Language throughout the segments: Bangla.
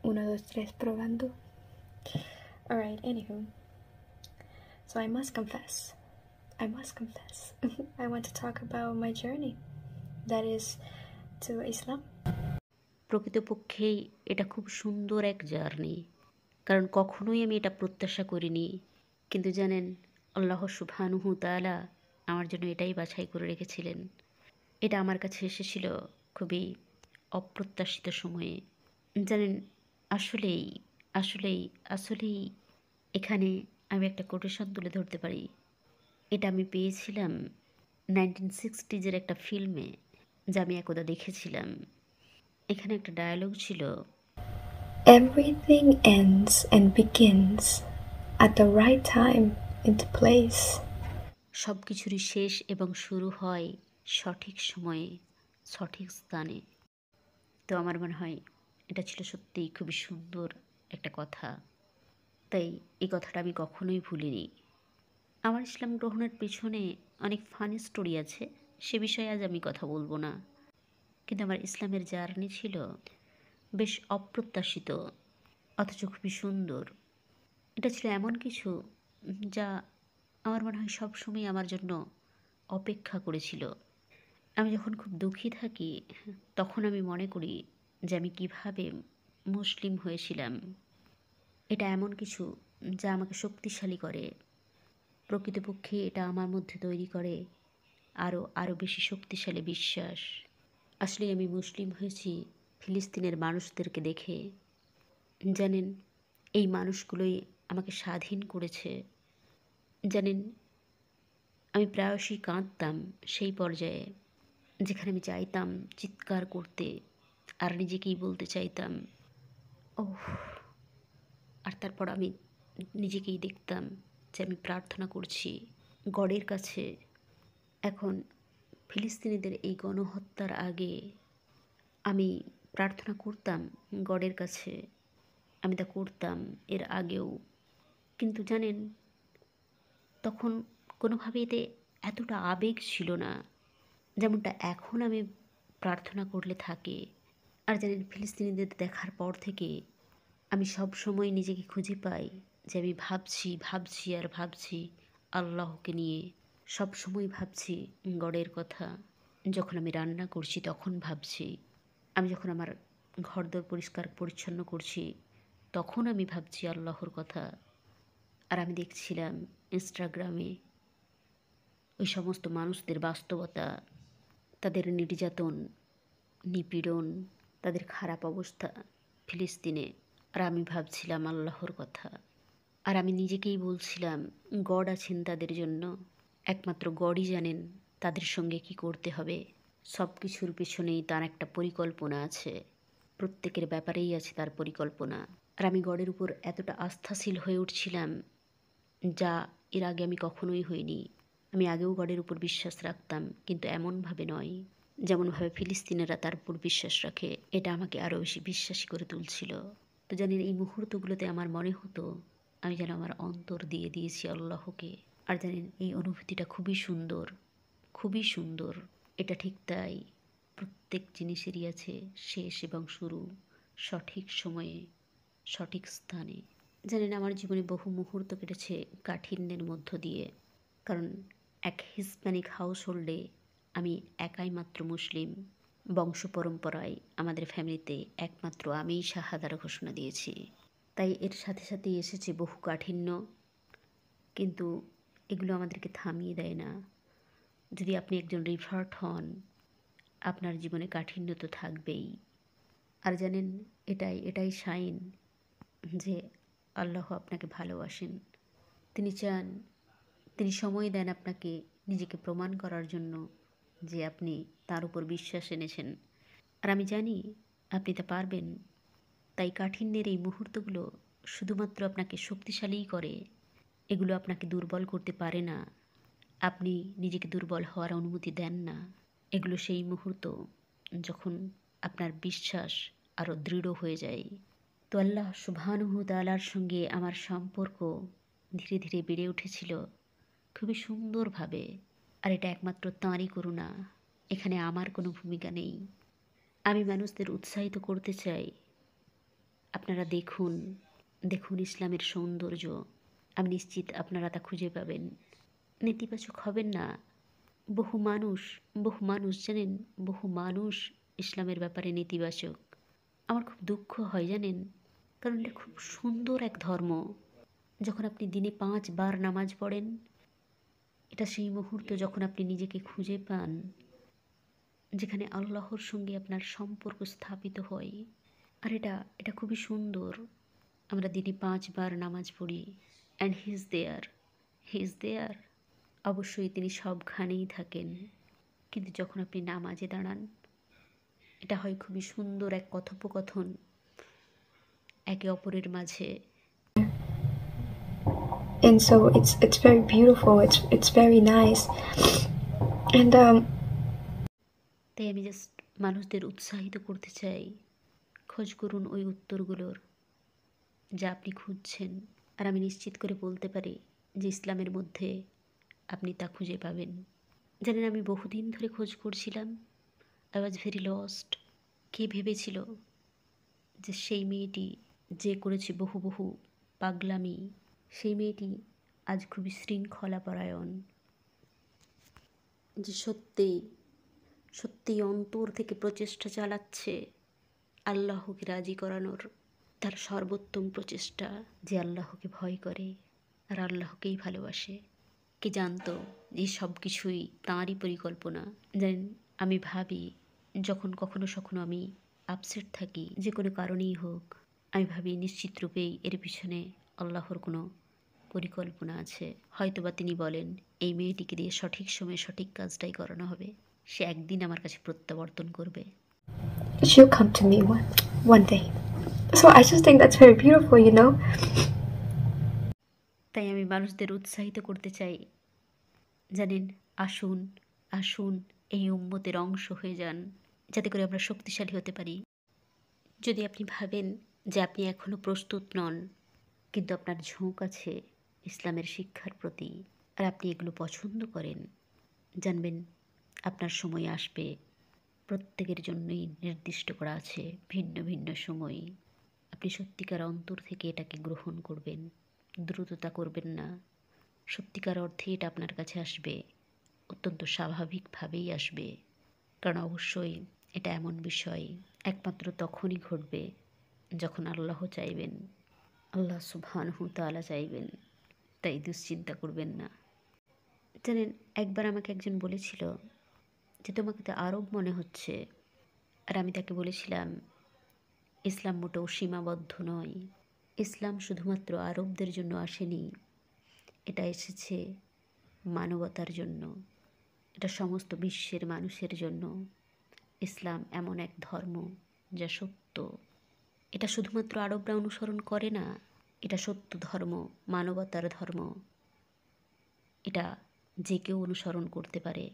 Uno, dos, tres, probando. Alright, anywho. So I must confess. I want to talk about my journey. That is to Islam. প্রকৃতপক্ষেই এটা খুব সুন্দর এক জার্নি, কারণ কখনোই আমি এটা প্রত্যাশা করিনি। কিন্তু জানেন, আল্লাহ সুবহানাহু তাআলা আমার জন্য এটাই বাছাই করে রেখেছিলেন। এটা আমার কাছে এসেছিল খুবই অপ্রত্যাশিত সময়ে। জানেন, আসলেই আসলেই আসলেই এখানে আমি একটা কোটেশন তুলে ধরতে পারি। এটা আমি পেয়েছিলাম 1960s একটা ফিল্মে, যা আমি একদা দেখেছিলাম। এখানে একটা ডায়ালগ ছিল, Everything ends and begins at the right time into place. সব কিছুরই শেষ এবং শুরু হয় সঠিক সময়ে, সঠিক স্থানে। তো আমার মনে হয় এটা ছিল সত্যিই খুবই সুন্দর একটা কথা। তাই এই কথাটা আমি কখনোই ভুলিনি। আমার ইসলাম গ্রহণের পেছনে অনেক ফানি স্টোরি আছে, সে বিষয়ে আজ আমি কথা বলবো না। কিন্তু আমার ইসলামের জার্নি ছিল বেশ অপ্রত্যাশিত, অথচ খুবই সুন্দর। এটা ছিল এমন কিছু যা আমার মনে হয় সবসময় আমার জন্য অপেক্ষা করেছিল। আমি যখন খুব দুঃখী থাকি, তখন আমি মনে করি যে আমি কিভাবে মুসলিম হয়েছিলাম। এটা এমন কিছু যা আমাকে শক্তিশালী করে। প্রকৃতপক্ষে এটা আমার মধ্যে তৈরি করে আরও বেশি শক্তিশালী বিশ্বাস। আসলে আমি মুসলিম হয়েছি ফিলিস্তিনের মানুষদেরকে দেখে। জানেন, এই মানুষগুলোই আমাকে স্বাধীন করেছে। জানেন, আমি প্রায়শই কাঁদতাম সেই পর্যায়ে, যেখানে আমি চাইতাম চিৎকার করতে আর নিজেকেই বলতে চাইতাম, ওহ। আর তারপর আমি নিজেকেই দেখতাম যে আমি প্রার্থনা করছি গডের কাছে। এখন ফিলিস্তিনিদের এই গণহত্যার আগে আমি প্রার্থনা করতাম গডের কাছে, আমি তা করতাম এর আগেও। কিন্তু জানেন, তখন কোনোভাবে এতে এতটা আবেগ ছিল না, যেমনটা এখন আমি প্রার্থনা করলে থাকে। আর জানেন, ফিলিস্তিনিদের দেখার পর থেকে আমি সব সময় নিজেকে খুঁজে পাই যে আমি ভাবছি আর ভাবছি আল্লাহকে নিয়ে। সব সময় ভাবছি গডের কথা। যখন আমি রান্না করছি তখন ভাবছি, আমি যখন আমার ঘরদোর পরিষ্কার পরিচ্ছন্ন করছি তখন আমি ভাবছি আল্লাহর কথা। আর আমি দেখছিলাম ইনস্টাগ্রামে ওই সমস্ত মানুষদের বাস্তবতা, তাদের নির্যাতন, নিপীড়ন, তাদের খারাপ অবস্থা ফিলিস্তিনে। আর আমি ভাবছিলাম আল্লাহর কথা। আর আমি নিজেকেই বলছিলাম গড আছেন তাদের জন্য, একমাত্র গডই জানেন তাদের সঙ্গে কি করতে হবে। সব কিছুর পেছনেই তার একটা পরিকল্পনা আছে, প্রত্যেকের ব্যাপারেই আছে তার পরিকল্পনা। আর আমি গডের উপর এতটা আস্থাশীল হয়ে উঠছিলাম যা এর আগে আমি কখনোই হইনি। আমি আগেও গডের উপর বিশ্বাস রাখতাম, কিন্তু এমনভাবে নয় যেমনভাবে ফিলিস্তিনিরা তার উপর বিশ্বাস রাখে। এটা আমাকে আরও বেশি বিশ্বাসী করে তুলছিল। তো জানেন, এই মুহূর্তগুলোতে আমার মনে হতো আমি যেন আমার অন্তর দিয়ে দিয়েছি আল্লাহকে। আর জানেন, এই অনুভূতিটা খুবই সুন্দর, খুবই সুন্দর। এটা ঠিক তাই, প্রত্যেক জিনিসেরই আছে শেষ এবং শুরু, সঠিক সময়ে, সঠিক স্থানে। জানেন, আমার জীবনে বহু মুহূর্ত কেটেছে কাঠিন্যের মধ্য দিয়ে, কারণ এক হিসপ্যানিক হাউসহোল্ডে আমি একাই মাত্র মুসলিম। বংশ পরম্পরায় আমাদের ফ্যামিলিতে একমাত্র আমিই শাহাদার ঘোষণা দিয়েছি। তাই এর সাথে সাথেই এসেছে বহু কাঠিন্য, কিন্তু এগুলো আমাদেরকে থামিয়ে দেয় না। যদি আপনি একজন রিভার্ট হন, আপনার জীবনে কাঠিন্য তো থাকবেই। আর জানেন, এটাই সাইন যে আল্লাহ আপনাকে ভালোবাসেন। তিনি চান, তিনি সময় দেন আপনাকে নিজেকে প্রমাণ করার জন্য যে আপনি তার উপর বিশ্বাস এনেছেন। আর আমি জানি আপনি তা পারবেন। তাই কাঠিন্যের এই মুহূর্তগুলো শুধুমাত্র আপনাকে শক্তিশালীই করে, এগুলো আপনাকে দুর্বল করতে পারে না। আপনি নিজেকে দুর্বল হওয়ার অনুমতি দেন না। এগুলো সেই মুহূর্ত যখন আপনার বিশ্বাস আরও দৃঢ় হয়ে যায়। তো আল্লাহ সুবহানাহু তাআলার সঙ্গে আমার সম্পর্ক ধীরে ধীরে বেড়ে উঠেছিল খুবই সুন্দরভাবে। আর এটা একমাত্র তাঁরই করুণা, এখানে আমার কোনো ভূমিকা নেই। আমি মানুষদের উৎসাহিত করতে চাই, আপনারা দেখুন, দেখুন ইসলামের সৌন্দর্য। আমি নিশ্চিত আপনারা তা খুঁজে পাবেন। নেতিবাচক হবেন না। বহু মানুষ জানেন, বহু মানুষ ইসলামের ব্যাপারে নেতিবাচক। আমার খুব দুঃখ হয় জানেন, কারণ এটা খুব সুন্দর এক ধর্ম। যখন আপনি দিনে 5 বার নামাজ পড়েন, এটা সেই মুহূর্ত যখন আপনি নিজেকে খুঁজে পান, যেখানে আল্লাহর সঙ্গে আপনার সম্পর্ক স্থাপিত হয়। আর এটা খুবই সুন্দর। আমরা দিনে 5 বার নামাজ পড়ি, অ্যান্ড হি ইজ দেয়ার। অবশ্যই তিনি সবখানেই থাকেন। কিন্তু যখন আপনি নামাজে দাঁড়ান, এটা হয় খুবই সুন্দর এক কথোপকথন একে অপরের মাঝে। And so it's very beautiful, it's very nice. And তাই আমি জাস্ট মানুষদের উৎসাহিত করতে চাই, খোঁজ করুন ওই উত্তরগুলোর যা আপনি খুঁজছেন। আর আমি নিশ্চিত করে বলতে পারি যে ইসলামের মধ্যে আপনি তা খুঁজে পাবেন। জানেন, আমি বহুদিন ধরে খোঁজ করছিলাম। I was very lost. কে ভেবেছিল যে সেই মেয়েটি যে করেছে বহু পাগলামি, সেই মেয়েটি আজ খুবই শৃঙ্খলাপরায়ণ, যে সত্যি অন্তর থেকে প্রচেষ্টা চালাচ্ছে আল্লাহকে রাজি করানোর, তার সর্বোত্তম প্রচেষ্টা, যে আল্লাহকে ভয় করে আর আল্লাহকেই ভালোবাসে। কে জানতো এই সব কিছুই তাঁরই পরিকল্পনা। জানেন, আমি ভাবি যখন কখনো সখনো আমি আপসেট থাকি, যে কোনো কারণেই হোক, আমি ভাবি নিশ্চিত রূপেই এর পিছনে আল্লাহর কোনো পরিকল্পনা আছে। হয়তোবা তিনি বলেন এই মেয়েটিকে দিয়ে সঠিক সময়ে সঠিক কাজটাই করানো হবে, সে একদিন আমার কাছে প্রত্যাবর্তন করবে। she'll come to me one day. So I just think that's very beautiful, you know. তাই আমি মানুষদের উৎসাহিত করতে চাই, জানেন, আসুন আসুন এই উম্মতের অংশ হয়ে যান, যাতে করে আমরা শক্তিশালী হতে পারি। যদি আপনি ভাবেন যে আপনি এখনও প্রস্তুত নন, কিন্তু আপনার ঝোঁক আছে ইসলামের শিক্ষার প্রতি, আর আপনি এগুলো পছন্দ করেন, জানবেন আপনার সময় আসবে। প্রত্যেকের জন্যই নির্দিষ্ট করা আছে ভিন্ন ভিন্ন সময়। আপনি সত্যিকার অন্তর থেকে এটাকে গ্রহণ করবেন, দ্রুততা করবেন না। সত্যিকার অর্থে এটা আপনার কাছে আসবে, অত্যন্ত স্বাভাবিকভাবেই আসবে। কারণ অবশ্যই এটা এমন বিষয় একমাত্র তখনই ঘটবে যখন আল্লাহ চাইবেন, আল্লাহ সুবহানাহু তাআলা চাইবেন। তাই দুশ্চিন্তা করবেন না। জানেন, একবার আমাকে একজন বলেছিল যে তোমাকে তো আরব মনে হচ্ছে। আর আমি তাকে বলেছিলাম ইসলাম মোটেও সীমাবদ্ধ নয়। ইসলাম শুধুমাত্র আরবদের জন্য আসেনি, এটা এসেছে মানবতার জন্য, এটা সমস্ত বিশ্বের মানুষের জন্য। ইসলাম এমন এক ধর্ম যা সত্য। এটা শুধুমাত্র আরবরা অনুসরণ করে না, এটা সত্য ধর্ম, মানবতার ধর্ম। এটা যে কেউ অনুসরণ করতে পারে।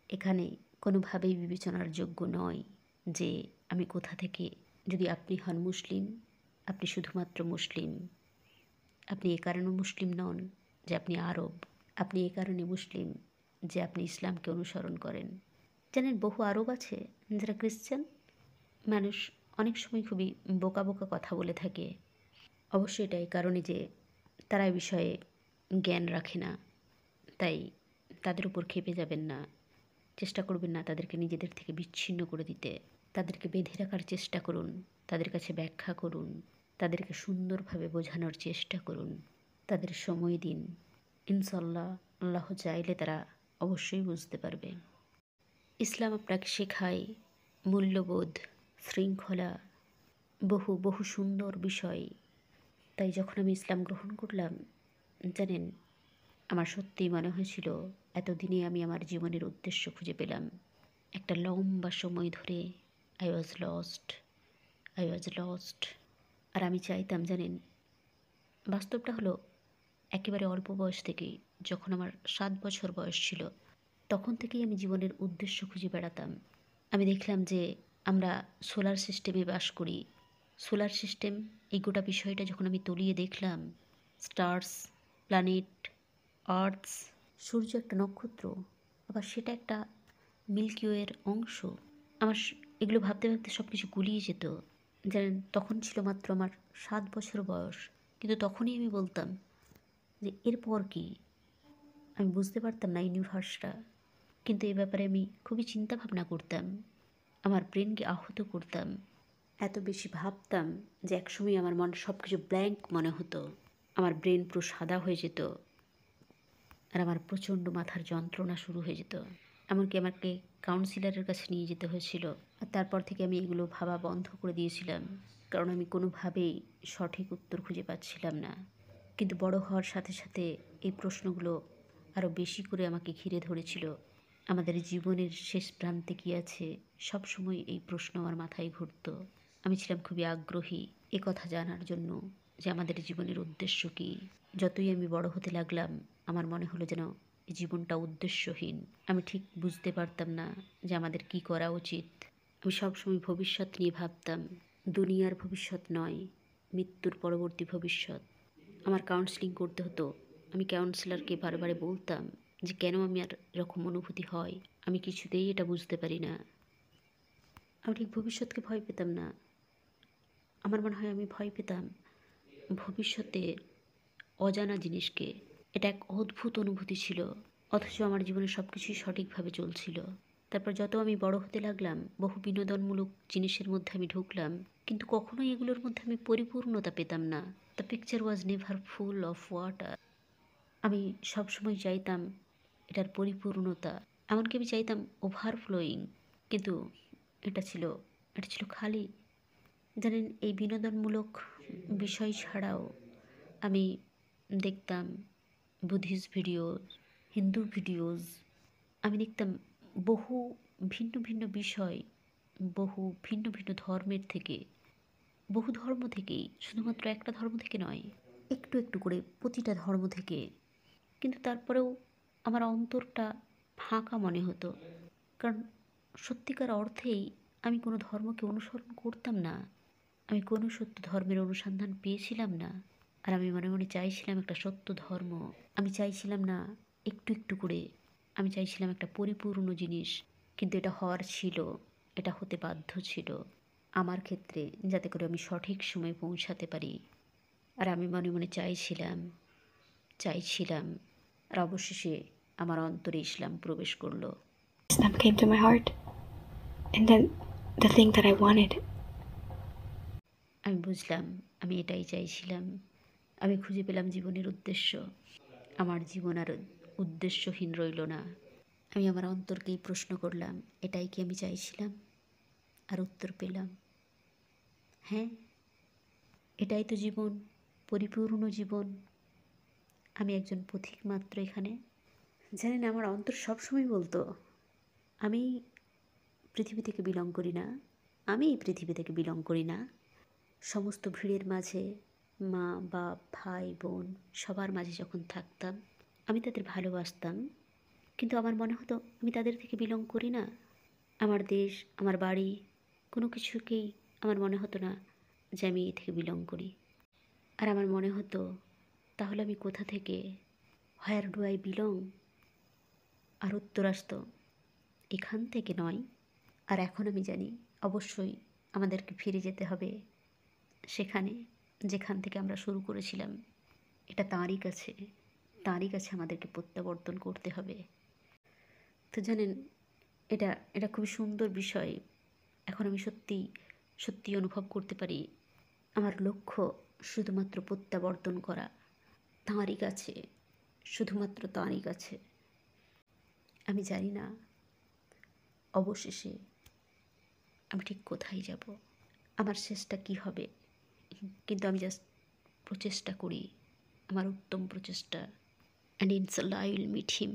এখানে কোনোভাবেই বিবেচনার যোগ্য নয় যে আমি কোথা থেকে। যদি আপনি হন মুসলিম, আপনি শুধুমাত্র মুসলিম। আপনি এ কারণে মুসলিম নন যে আপনি আরব, আপনি এ কারণে মুসলিম যে আপনি ইসলামকে অনুসরণ করেন। জানেন, বহু আরব আছে যারা খ্রিশ্চান। মানুষ অনেক সময় খুবই বোকা বোকা কথা বলে থাকে। অবশ্যই এটা এই কারণে যে তারা এই বিষয়ে জ্ঞান রাখে না। তাই তাদের উপর ক্ষেপে যাবেন না, চেষ্টা করবেন না তাদেরকে নিজেদের থেকে বিচ্ছিন্ন করে দিতে। তাদেরকে বেঁধে রাখার চেষ্টা করুন, তাদের কাছে ব্যাখ্যা করুন, তাদেরকে সুন্দরভাবে বোঝানোর চেষ্টা করুন, তাদের সময় দিন। ইনশাল্লাহ আল্লাহ চাইলে তারা অবশ্যই বুঝতে পারবে। ইসলাম আপনাকে শেখায় মূল্যবোধ, শৃঙ্খলা, বহু সুন্দর বিষয়। তাই যখন আমি ইসলাম গ্রহণ করলাম, জানেন, আমার সত্যিই মনে হয়েছিল এতদিনে আমি আমার জীবনের উদ্দেশ্য খুঁজে পেলাম। একটা লম্বা সময় ধরে আই ওয়াজ লস্ট। আর আমি চাইতাম, জানেন, বাস্তবটা হলো একেবারে অল্প বয়স থেকেই, যখন আমার 7 বছর বয়স ছিল, তখন থেকেই আমি জীবনের উদ্দেশ্য খুঁজে বেড়াতাম। আমি দেখলাম যে আমরা সোলার সিস্টেমে বাস করি। সোলার সিস্টেম, এই গোটা বিষয়টা যখন আমি তলিয়ে দেখলাম, স্টার্স, প্ল্যানেট, আর্থস, সূর্য একটা নক্ষত্র, আবার সেটা একটা মিল্কি ওয়ের অংশ। আমার এগুলো ভাবতে ভাবতে সব কিছু গুলিয়ে যেত জানেন, তখন ছিল মাত্র আমার 7 বছর বয়স, কিন্তু তখনই আমি বলতাম যে এরপর কি? আমি বুঝতে পারতাম না ইউনিভার্সটা, কিন্তু এ ব্যাপারে আমি খুবই চিন্তা ভাবনা করতাম, আমার ব্রেনকে আহত করতাম, এত বেশি ভাবতাম যে একসময় আমার মন সব কিছু ব্ল্যাঙ্ক মনে হতো, আমার ব্রেন পুরো সাদা হয়ে যেত, আর আমার প্রচণ্ড মাথার যন্ত্রণা শুরু হয়ে যেত। এমনকি আমাকে কাউন্সিলরের কাছে নিয়ে যেতে হয়েছিল। আর তারপর থেকে আমি এগুলো ভাবা বন্ধ করে দিয়েছিলাম, কারণ আমি কোনোভাবেই সঠিক উত্তর খুঁজে পাচ্ছিলাম না। কিন্তু বড় হওয়ার সাথে সাথে এই প্রশ্নগুলো আরও বেশি করে আমাকে ঘিরে ধরেছিল। আমাদের জীবনের শেষ প্রান্তে কী আছে, সবসময় এই প্রশ্ন আমার মাথায় ঘুরত। আমি ছিলাম খুবই আগ্রহী এ কথা জানার জন্য যে আমাদের জীবনের উদ্দেশ্য কী। যতই আমি বড় হতে লাগলাম, আমার মনে হলো যেন এই জীবনটা উদ্দেশ্যহীন। আমি ঠিক বুঝতে পারতাম না যে আমাদের কি করা উচিত। আমি সবসময় ভবিষ্যৎ নিয়ে ভাবতাম, দুনিয়ার ভবিষ্যৎ নয়, মৃত্যুর পরবর্তী ভবিষ্যৎ। আমার কাউন্সেলিং করতে হতো। আমি কাউন্সিলরকে বারে বারে বলতাম যে কেন আমি আর এরকম অনুভূতি হয়, আমি কিছুতেই এটা বুঝতে পারি না। আমি ঠিক ভবিষ্যৎকে ভয় পেতাম না। আমার মনে হয় আমি ভয় পেতাম ভবিষ্যতের অজানা জিনিসকে। এটা এক অদ্ভুত অনুভূতি ছিল, অথচ আমার জীবনে সব কিছুই সঠিকভাবে চলছিল। তারপর যত আমি বড় হতে লাগলাম, বহু বিনোদনমূলক জিনিসের মধ্যে আমি ঢুকলাম, কিন্তু কখনোই এগুলোর মধ্যে আমি পরিপূর্ণতা পেতাম না। The picture was never full of water. আমি সবসময় চাইতাম এটার পরিপূর্ণতা, এমনকি আমি চাইতাম ওভারফ্লোয়িং, কিন্তু এটা ছিল এটা ছিল খালি। জানেন, এই বিনোদনমূলক বিষয় ছাড়াও আমি দেখতাম বুদ্ধিস্ট ভিডিওস, হিন্দু ভিডিওস। আমি দেখতাম বহু ভিন্ন ভিন্ন বিষয়, বহু ভিন্ন ভিন্ন ধর্মের থেকে, বহু ধর্ম থেকেই, শুধুমাত্র একটা ধর্ম থেকে নয়, একটু একটু করে প্রতিটা ধর্ম থেকে। কিন্তু তারপরেও আমার অন্তরটা ফাঁকা মনে হতো, কারণ সত্যিকার অর্থেই আমি কোনো ধর্মকে অনুসরণ করতাম না। আমি কোনো সত্য ধর্মের অনুসন্ধান পেয়েছিলাম না। আর আমি মনে মনে চাইছিলাম একটা সত্য ধর্ম। আমি চাইছিলাম না একটু একটু করে, আমি চাইছিলাম একটা পরিপূর্ণ জিনিস। কিন্তু এটা হওয়ার ছিল, এটা হতে বাধ্য ছিল আমার ক্ষেত্রে, যাতে করে আমি সঠিক সময়ে পৌঁছাতে পারি। আর আমি মনে মনে চাইছিলাম, আর অবশেষে আমার অন্তরে ইসলাম প্রবেশ করলো। Islam came to my heart, and then the thing that I wanted. আমি বুঝলাম আমি এটাই চাইছিলাম। আমি খুঁজে পেলাম জীবনের উদ্দেশ্য। আমার জীবন আর উদ্দেশ্যহীন রইল না। আমি আমার অন্তরকেই প্রশ্ন করলাম, এটাই কি আমি চাইছিলাম? আর উত্তর পেলাম, হ্যাঁ, এটাই তো জীবন, পরিপূর্ণ জীবন। আমি একজন পথিক মাত্র এখানে। জানেন, আমার অন্তর সবসময় বলতো, আমি পৃথিবী থেকে বিলং করি না, আমি এই পৃথিবী থেকে বিলং করি না। সমস্ত ভিড়ের মাঝে মা, বাপ, ভাই, বোন সবার মাঝে যখন থাকতাম, আমি তাদের ভালোবাসতাম, কিন্তু আমার মনে হতো আমি তাদের থেকে বিলং করি না। আমার দেশ, আমার বাড়ি, কোনো কিছুকেই আমার মনে হতো না যে আমি এ থেকে বিলং করি। আর আমার মনে হতো, তাহলে আমি কোথা থেকে, হোয়ার ডু আই বিলং? আর উত্তর আসতো, এখান থেকে নয়। আর এখন আমি জানি অবশ্যই আমাদেরকে ফিরে যেতে হবে সেখানে যেখান থেকে আমরা শুরু করেছিলাম। এটা তাঁরই কাছে আমাদেরকে প্রত্যাবর্তন করতে হবে। তো জানেন, এটা এটা খুবই সুন্দর বিষয়। এখন আমি সত্যি অনুভব করতে পারি, আমার লক্ষ্য শুধুমাত্র প্রত্যাবর্তন করা তাঁরই কাছে, শুধুমাত্র তাঁরই কাছে। আমি জানি না অবশেষে আমি ঠিক কোথায় যাব, আমার শেষটা কী হবে, কিন্তু আমি জাস্ট প্রচেষ্টা করি, আমার উত্তম প্রচেষ্টা, অ্যান্ড ইনশাল্লাহ আই উইল মিট হিম।